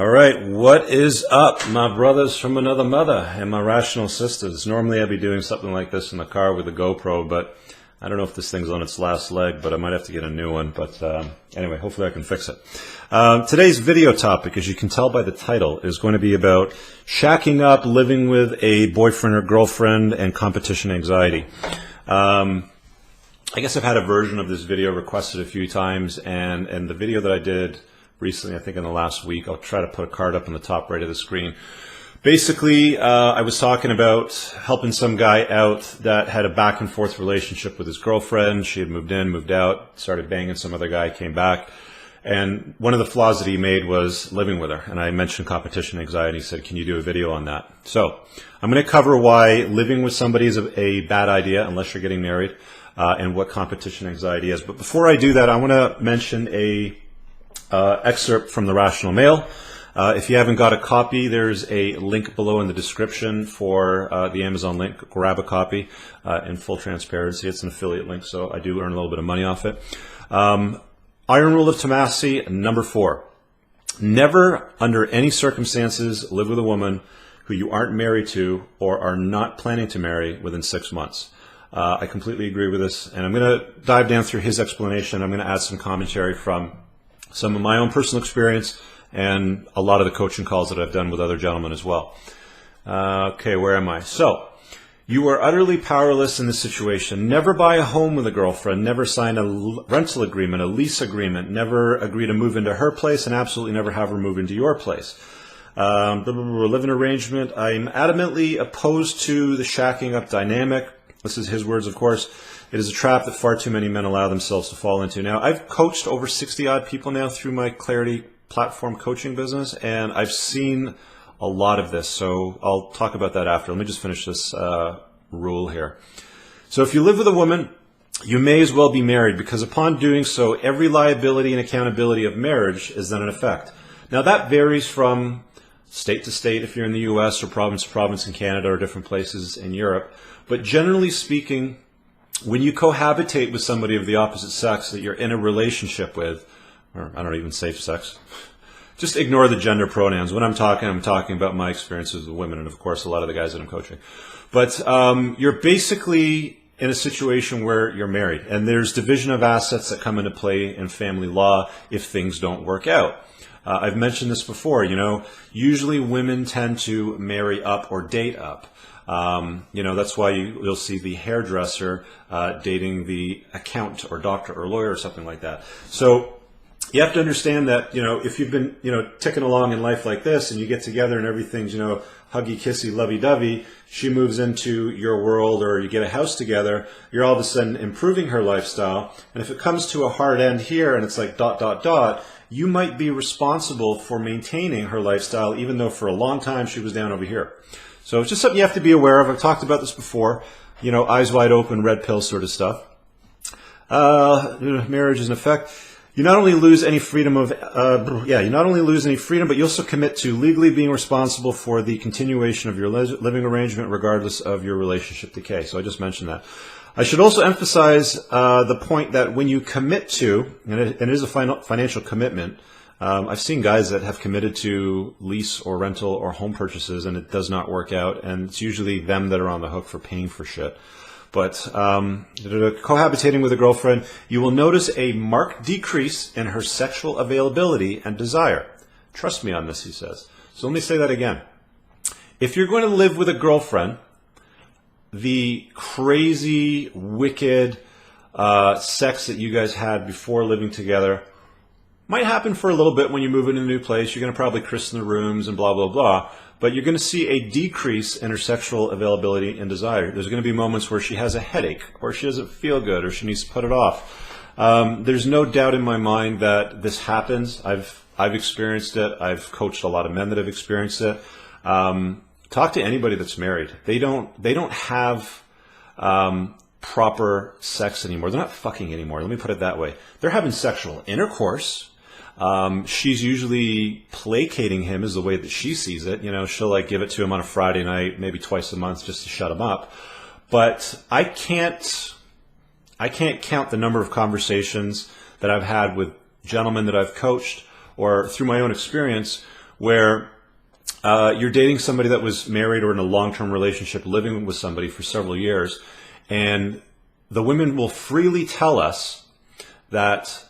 All right, what is up, my brothers from another mother and my rational sisters? Normally I'd be doing something like this in the car with a GoPro, but I don't know if this thing's on its last leg, but I might have to get a new one. But anyway, hopefully I can fix it. Today's video topic, as you can tell by the title, is going to be about shacking up, living with a boyfriend or girlfriend, and competition anxiety. I guess I've had a version of this video requested a few times, and the video that I did recently, I think in the last week, I'll try to put a card up on the top right of the screen. Basically, I was talking about helping some guy out that had a back and forth relationship with his girlfriend. She had moved in, moved out, started banging some other guy, came back. And one of the flaws that he made was living with her. And I mentioned competition anxiety. He said, can you do a video on that? So I'm going to cover why living with somebody is a bad idea unless you're getting married, and what competition anxiety is. But before I do that, I want to mention a excerpt from the Rational Mail. If you haven't got a copy, there's a link below in the description for the Amazon link. Grab a copy in full transparency. It's an affiliate link, so I do earn a little bit of money off it. Iron Rule of Tomassi, number 4. Never, under any circumstances, live with a woman who you aren't married to or are not planning to marry within 6 months. I completely agree with this, and I'm going to dive down through his explanation. I'm going to add some commentary from some of my own personal experience and a lot of the coaching calls that I've done with other gentlemen as well. Okay, where am I? So, you are utterly powerless in this situation. Never buy a home with a girlfriend, never sign a rental agreement, a lease agreement, never agree to move into her place, and absolutely never have her move into your place. Live-in arrangement. I'm adamantly opposed to the shacking up dynamic. This is his words, of course. It is a trap that far too many men allow themselves to fall into. Now, I've coached over 60-odd people now through my Clarity platform coaching business, and I've seen a lot of this, so I'll talk about that after. Let me just finish this rule here. So if you live with a woman, you may as well be married, because upon doing so, every liability and accountability of marriage is then in effect. Now, that varies from state to state if you're in the U.S. or province to province in Canada or different places in Europe, but generally speaking, when you cohabitate with somebody of the opposite sex that you're in a relationship with, or I don't even safe sex, just ignore the gender pronouns. When I'm talking about my experiences with women and, of course, a lot of the guys that I'm coaching. But you're basically in a situation where you're married, and there's division of assets that come into play in family law if things don't work out. I've mentioned this before, usually women tend to marry up or date up. That's why you'll see the hairdresser dating the accountant or doctor or lawyer or something like that. So you have to understand that, if you've been, ticking along in life like this and you get together and everything's, huggy, kissy, lovey-dovey, she moves into your world or you get a house together, you're all of a sudden improving her lifestyle. And if it comes to a hard end here and it's like ... you might be responsible for maintaining her lifestyle, even though for a long time she was down over here. So it's just something you have to be aware of. I've talked about this before, eyes wide open, red pill sort of stuff. Marriage is in effect. You not only lose any freedom but you also commit to legally being responsible for the continuation of your living arrangement, regardless of your relationship decay. So I just mentioned that. I should also emphasize the point that when you commit to, and it is a financial commitment. I've seen guys that have committed to lease or rental or home purchases and it does not work out, and it's usually them that are on the hook for paying for shit. But cohabitating with a girlfriend, you will notice a marked decrease in her sexual availability and desire. Trust me on this, he says. So let me say that again. If you're going to live with a girlfriend, the crazy, wicked sex that you guys had before living together might happen for a little bit when you move into a new place. You're going to probably christen the rooms and blah, blah, blah. But you're going to see a decrease in her sexual availability and desire. There's going to be moments where she has a headache, or she doesn't feel good, or she needs to put it off. There's no doubt in my mind that this happens. I've experienced it. I've coached a lot of men that have experienced it. Talk to anybody that's married. They don't have proper sex anymore. They're not fucking anymore. Let me put it that way. They're having sexual intercourse. She's usually placating him is the way that she sees it. She'll give it to him on a Friday night, maybe twice a month just to shut him up. But I can't count the number of conversations that I've had with gentlemen that I've coached or through my own experience where you're dating somebody that was married or in a long-term relationship, living with somebody for several years, and the women will freely tell us that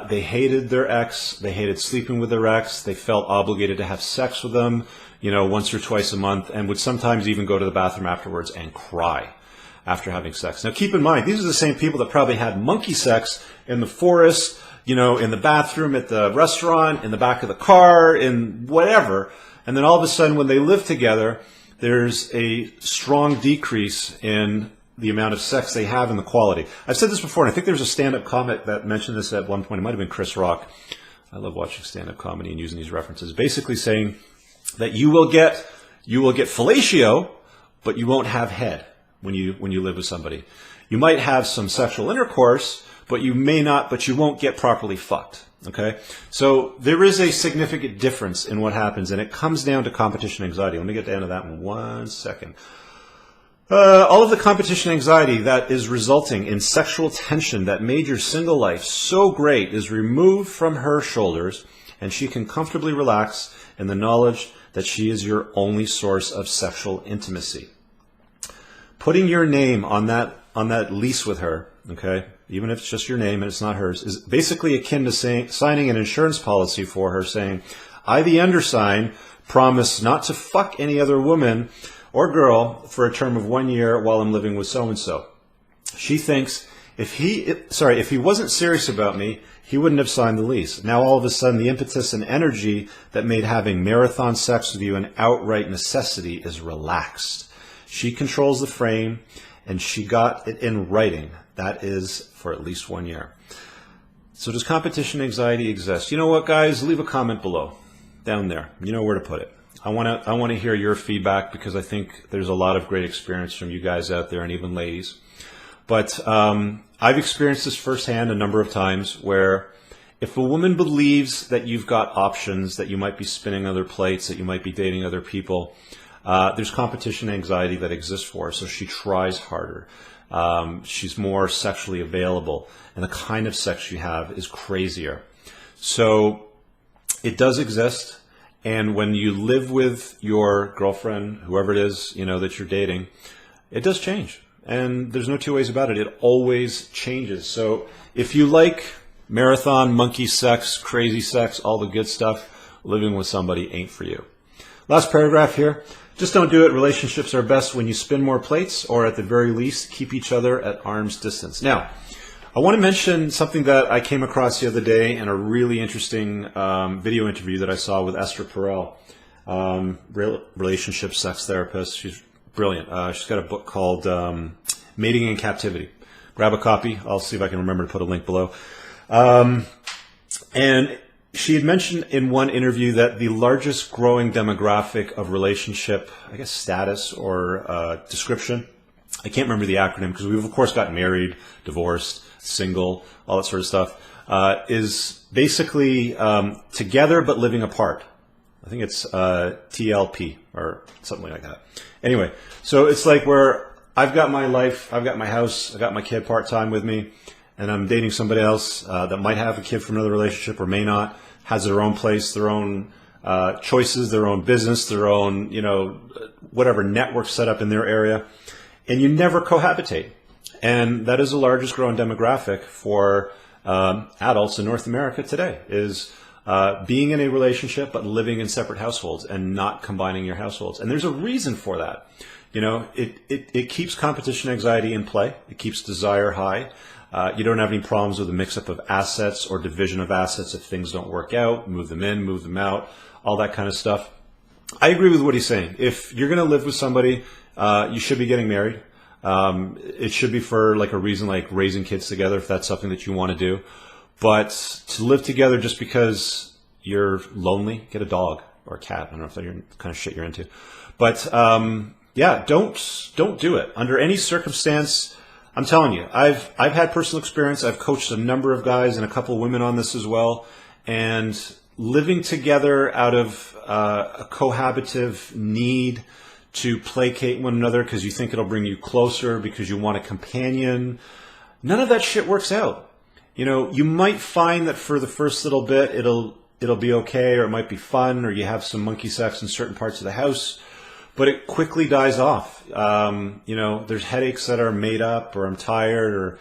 they hated their ex, they hated sleeping with their ex, they felt obligated to have sex with them, once or twice a month, and would sometimes even go to the bathroom afterwards and cry after having sex. Now keep in mind, these are the same people that probably had monkey sex in the forest, in the bathroom, at the restaurant, in the back of the car, in whatever. And then all of a sudden, when they live together, there's a strong decrease in the amount of sex they have and the quality. I've said this before, and I think there was a stand-up comic that mentioned this at one point. It might have been Chris Rock. I love watching stand-up comedy and using these references. Basically saying that you will get fellatio, but you won't have head when you live with somebody. You might have some sexual intercourse, but you won't get properly fucked. Okay, so there is a significant difference in what happens, and it comes down to competition anxiety. Let me get down to that in 1 second. All of the competition anxiety that is resulting in sexual tension that made your single life so great is removed from her shoulders, and she can comfortably relax in the knowledge that she is your only source of sexual intimacy. Putting your name on that lease with her, okay, even if it's just your name and it's not hers, is basically akin to signing an insurance policy for her, saying, I, the undersigned, promise not to fuck any other woman or girl for a term of 1 year while I'm living with so-and-so. She thinks if he wasn't serious about me, he wouldn't have signed the lease. Now all of a sudden the impetus and energy that made having marathon sex with you an outright necessity is relaxed. She controls the frame, and she got it in writing. That is for at least 1 year. So does competition anxiety exist? You know what, guys? Leave a comment below, down there. You know where to put it. I want to hear your feedback, because I think there's a lot of great experience from you guys out there, and even ladies. But I've experienced this firsthand a number of times, where if a woman believes that you've got options, that you might be spinning other plates, that you might be dating other people, there's competition anxiety that exists for her, so she tries harder. She's more sexually available, and the kind of sex you have is crazier. So it does exist, and when you live with your girlfriend, whoever it is, that you're dating, it does change, and there's no two ways about it. It always changes. So if you like marathon, monkey sex, crazy sex, all the good stuff, living with somebody ain't for you. Last paragraph here. Just don't do it. Relationships are best when you spin more plates, or at the very least, keep each other at arm's distance. Now, I want to mention something that I came across the other day in a really interesting video interview that I saw with Esther Perel, relationship sex therapist. She's brilliant. She's got a book called Mating in Captivity. Grab a copy. I'll see if I can remember to put a link below. And she had mentioned in one interview that the largest growing demographic of relationship, status or description, I can't remember the acronym, because we've of course got married, divorced, single, all that sort of stuff, is basically together but living apart. I think it's TLP or something like that. Anyway, so it's like where I've got my life, I've got my house, I've got my kid part-time with me, and I'm dating somebody else that might have a kid from another relationship or may not, has their own place, their own choices, their own business, their own, whatever network set up in their area, and you never cohabitate. And that is the largest growing demographic for adults in North America today, is being in a relationship but living in separate households and not combining your households. And there's a reason for that. It keeps competition anxiety in play. It keeps desire high. You don't have any problems with a mix-up of assets or division of assets if things don't work out, move them in, move them out, all that kind of stuff. I agree with what he's saying. If you're going to live with somebody, you should be getting married. It should be for like a reason like raising kids together, if that's something that you want to do. But to live together just because you're lonely, get a dog or a cat. I don't know if that's the kind of shit you're into. But yeah, don't do it under any circumstance. I'm telling you, I've had personal experience. I've coached a number of guys and a couple of women on this as well. And living together out of a cohabitative need to placate one another because you think it'll bring you closer, because you want a companion, none of that shit works out. You might find that for the first little bit, it'll be okay, or it might be fun, or you have some monkey sex in certain parts of the house, but it quickly dies off. There's headaches that are made up, or I'm tired, or,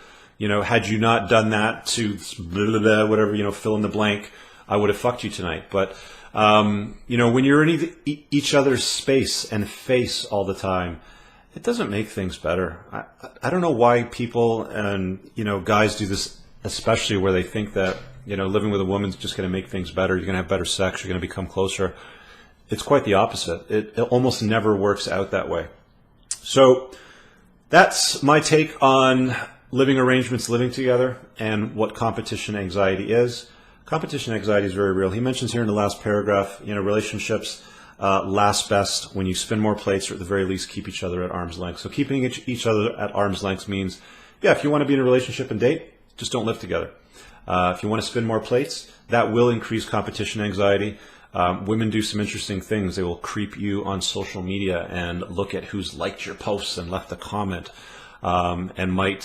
had you not done that to blah, blah, blah, whatever, fill in the blank, I would have fucked you tonight. But, when you're in each other's space and face all the time, it doesn't make things better. I don't know why people and, guys do this, especially where they think that, living with a woman's just going to make things better. You're going to have better sex. You're going to become closer. It's quite the opposite. It almost never works out that way. So that's my take on living arrangements, living together, and what competition anxiety is. Competition anxiety is very real. He mentions here in the last paragraph, relationships last best when you spin more plates, or at the very least keep each other at arm's length. So keeping each other at arm's length means, if you want to be in a relationship and date, just don't live together. If you want to spin more plates, that will increase competition anxiety. Women do some interesting things. They will creep you on social media and look at who's liked your posts and left a comment, and might,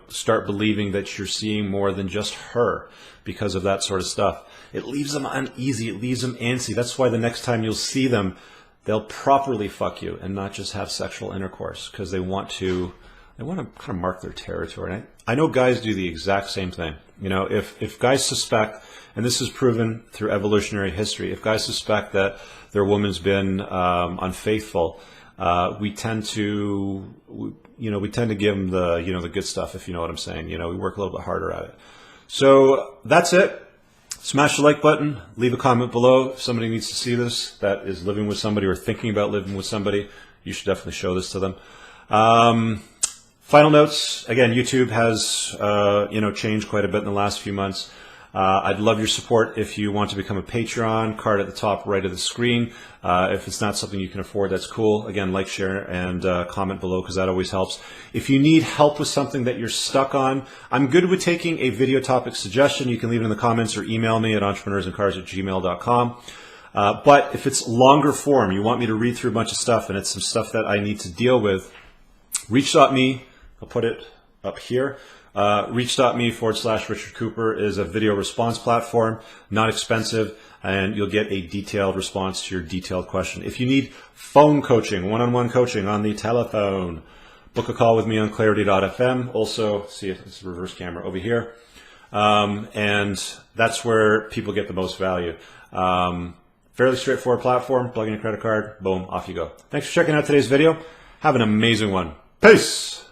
start believing that you're seeing more than just her because of that sort of stuff. It leaves them uneasy. It leaves them antsy. That's why the next time you'll see them, they'll properly fuck you and not just have sexual intercourse, because they want to kind of mark their territory. And I know guys do the exact same thing. If guys suspect, and this is proven through evolutionary history, if guys suspect that their woman's been unfaithful, we tend to give them the good stuff, if you know what I'm saying. We work a little bit harder at it. So that's it. Smash the like button. Leave a comment below. If somebody needs to see this that is living with somebody or thinking about living with somebody, you should definitely show this to them. Final notes. Again, YouTube has changed quite a bit in the last few months. I'd love your support if you want to become a Patreon. Card at the top right of the screen. If it's not something you can afford, that's cool. Again, like, share, and comment below, because that always helps. If you need help with something that you're stuck on, I'm good with taking a video topic suggestion. You can leave it in the comments or email me at entrepreneursandcars@gmail.com. But if it's longer form, you want me to read through a bunch of stuff, and it's some stuff that I need to deal with, reach.me. I'll put it up here. Reach.me/Richard Cooper is a video response platform, not expensive, and you'll get a detailed response to your detailed question. If you need phone coaching, one-on-one coaching on the telephone, book a call with me on clarity.fm. Also, see if it's a reverse camera over here. And that's where people get the most value. Fairly straightforward platform. Plug in your credit card. Boom, off you go. Thanks for checking out today's video. Have an amazing one. Peace.